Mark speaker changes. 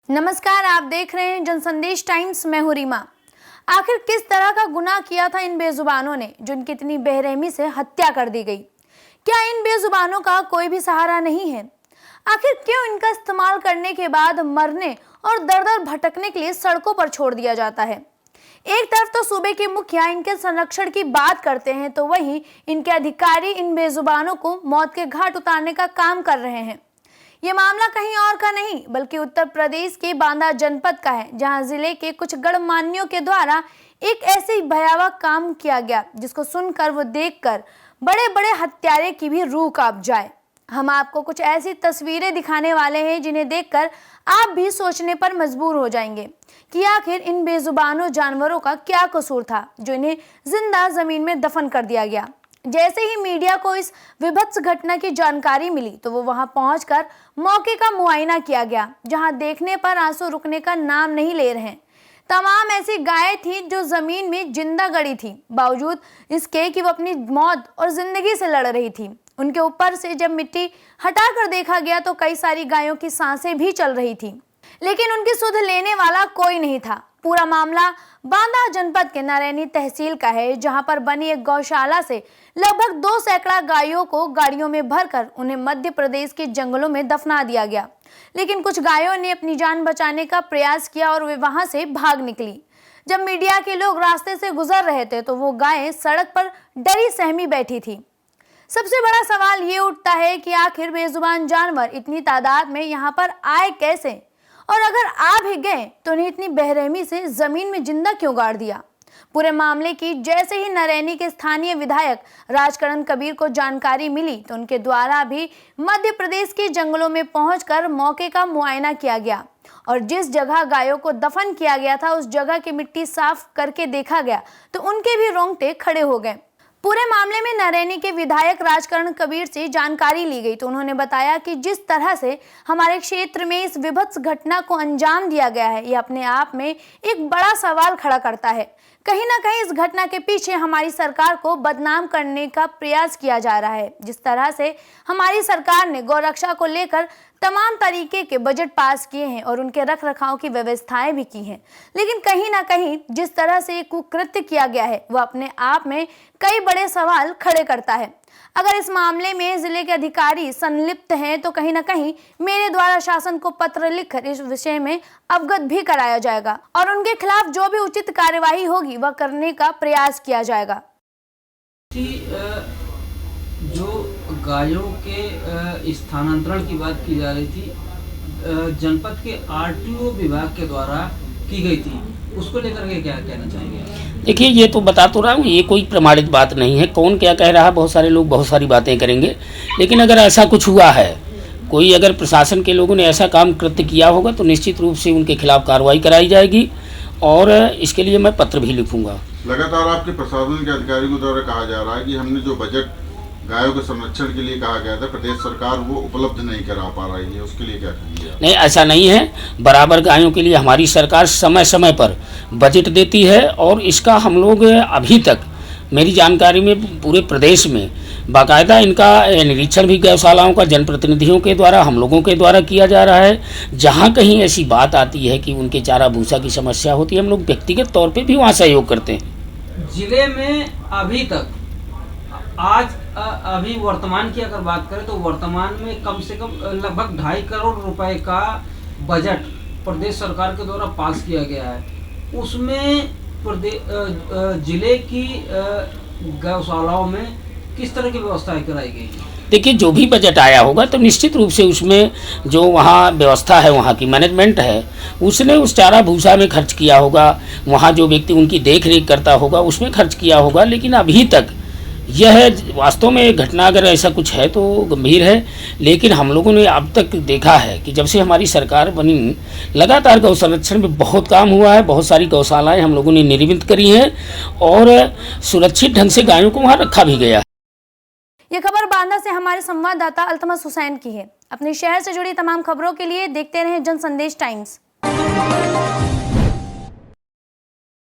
Speaker 1: नमस्कार, आप देख रहे हैं जनसंदेश टाइम्स। मैं हूं रीमा। आखिर किस तरह का गुनाह किया था इन बेजुबानों ने जिनकी इतनी बेरहमी से हत्या कर दी गई? क्या इन बेजुबानों का कोई भी सहारा नहीं है? आखिर क्यों इनका इस्तेमाल करने के बाद मरने और दर दर भटकने के लिए सड़कों पर छोड़ दिया जाता है? एक तरफ तो सूबे के मुखिया इनके संरक्षण की बात करते हैं, तो वहीं इनके अधिकारी इन बेजुबानों को मौत के घाट उतारने का काम कर रहे हैं। ये मामला कहीं और का नहीं बल्कि उत्तर प्रदेश के बांदा जनपद का है, जहां जिले के कुछ गणमान्यों के द्वारा एक ऐसे भयावह काम किया गया जिसको सुनकर वो देखकर बड़े बड़े हत्यारे की भी रूह कांप जाए। हम आपको कुछ ऐसी तस्वीरें दिखाने वाले हैं जिन्हें देखकर आप भी सोचने पर मजबूर हो जाएंगे कि आखिर इन बेजुबानों जानवरों का क्या कसूर था जो इन्हें जिंदा जमीन में दफन कर दिया गया। जैसे ही मीडिया को इस विभत्स घटना की जानकारी मिली तो वो वहां पहुंचकर मौके का मुआयना किया गया, जहां देखने पर आंसू रुकने का नाम नहीं ले रहे हैं। तमाम ऐसी गायें थी जो जमीन में जिंदा गड़ी थी, बावजूद इसके कि वो अपनी मौत और जिंदगी से लड़ रही थी। उनके ऊपर से जब मिट्टी हटाकर देखा गया तो कई सारी गायों की सांसें भी चल रही थी, लेकिन उनकी सुध लेने वाला कोई नहीं था। पूरा मामला बांदा जनपद के नारैनी तहसील का है, जहां पर बनी एक गौशाला से लगभग 2 सैकड़ा गायों को गाड़ियों में भरकर उन्हें मध्य प्रदेश के जंगलों में दफना दिया गया। लेकिन कुछ गायों ने अपनी जान बचाने का प्रयास किया और वे वहां से भाग निकली। जब मीडिया के लोग रास्ते से गुजर रहे थे तो वो गायें सड़क पर डरी सहमी बैठी थी। सबसे बड़ा सवाल ये उठता है कि आखिर बेजुबान जानवर इतनी तादाद में यहाँ पर आए कैसे, और अगर आ भी गए तो उन्हें इतनी बेरहमी से जमीन में जिंदा क्यों गाड़ दिया? पूरे मामले की जैसे ही नरैनी के स्थानीय विधायक राजकरण कबीर को जानकारी मिली तो उनके द्वारा भी मध्य प्रदेश के जंगलों में पहुंचकर मौके का मुआयना किया गया और जिस जगह गायों को दफन किया गया था उस जगह की मिट्टी साफ करके देखा गया तो उनके भी रोंगटे खड़े हो गए। पूरे मामले में नरैनी के विधायक राजकरण कबीर से जानकारी ली गई तो उन्होंने बताया कि जिस तरह से हमारे क्षेत्र में इस विभत्स घटना को अंजाम दिया गया है, यह अपने आप में एक बड़ा सवाल खड़ा करता है। कहीं ना कहीं इस घटना के पीछे हमारी सरकार को बदनाम करने का प्रयास किया जा रहा है। जिस तरह से हमारी सरकार ने गौरक्षा को लेकर तमाम तरीके के बजट पास किए हैं और उनके रख रखाव की व्यवस्थाएं भी की हैं, लेकिन कहीं ना कहीं जिस तरह से कुकृत्य किया गया है वह अपने आप में कई बड़े सवाल खड़े करता है। अगर इस मामले में जिले के अधिकारी संलिप्त हैं तो कहीं ना कहीं मेरे द्वारा शासन को पत्र लिखकर इस विषय में अवगत भी कराया जाएगा और उनके खिलाफ जो भी उचित कार्यवाही होगी वह करने का प्रयास किया जाएगा।
Speaker 2: जो गायों के स्थानांतरण की बात की जा रही थी जनपद के आरटीओ विभाग के द्वारा की गई थी, उसको लेकर के क्या कहना चाहेंगे?
Speaker 3: देखिए, ये तो बता तो रहा हूँ, ये कोई प्रमाणित बात नहीं है। कौन क्या कह रहा है, बहुत सारे लोग बहुत सारी बातें करेंगे, लेकिन अगर ऐसा कुछ हुआ है, कोई अगर प्रशासन के लोगों ने ऐसा काम कृत्य किया होगा तो निश्चित रूप से उनके खिलाफ कार्रवाई कराई जाएगी और इसके लिए मैं पत्र भी लिखूंगा।
Speaker 4: लगातार आपके प्रशासन के अधिकारियों द्वारा कहा जा रहा है कि हमने जो बजट गायों के संरक्षण के लिए कहा गया था प्रदेश सरकार वो उपलब्ध नहीं करा पा रही है, उसके लिए क्या कहेंगे?
Speaker 3: नहीं, ऐसा नहीं है। बराबर गायों के लिए हमारी सरकार समय समय पर बजट देती है और इसका हम लोग अभी तक मेरी जानकारी में पूरे प्रदेश में बाकायदा इनका निरीक्षण भी गौशालाओं का जनप्रतिनिधियों के द्वारा, हम लोगों के द्वारा किया जा रहा है। जहाँ कहीं ऐसी बात आती है कि उनके चारा भूसा की समस्या होती है, हम लोग व्यक्तिगत तौर पर भी वहाँ सहयोग करते हैं।
Speaker 2: जिले में अभी तक अभी वर्तमान की अगर बात करें तो वर्तमान में कम से कम लगभग 2.5 करोड़ रुपए का बजट प्रदेश सरकार के द्वारा पास किया गया है। उसमें जिले की गौशालाओं में किस तरह की व्यवस्थाएं कराई गई?
Speaker 3: देखिए, जो भी बजट आया होगा तो निश्चित रूप से उसमें जो वहाँ व्यवस्था है, वहाँ की मैनेजमेंट है, उसने उस चारा भूसा में खर्च किया होगा, वहाँ जो व्यक्ति उनकी देख रेख करता होगा उसमें खर्च किया होगा। लेकिन अभी तक यह वास्तव में घटना अगर ऐसा कुछ है तो गंभीर है, लेकिन हम लोगों ने अब तक देखा है कि जब से हमारी सरकार बनी लगातार गौ संरक्षण में बहुत काम हुआ है। बहुत सारी गौशालाएं हम लोगों ने निर्मित करी हैं और सुरक्षित ढंग से गायों को वहाँ रखा भी गया।
Speaker 1: ये खबर बांदा से हमारे संवाददाता अल्तमस हुसैन की है। अपने शहर से जुड़ी तमाम खबरों के लिए देखते रहें जनसंदेश टाइम्स।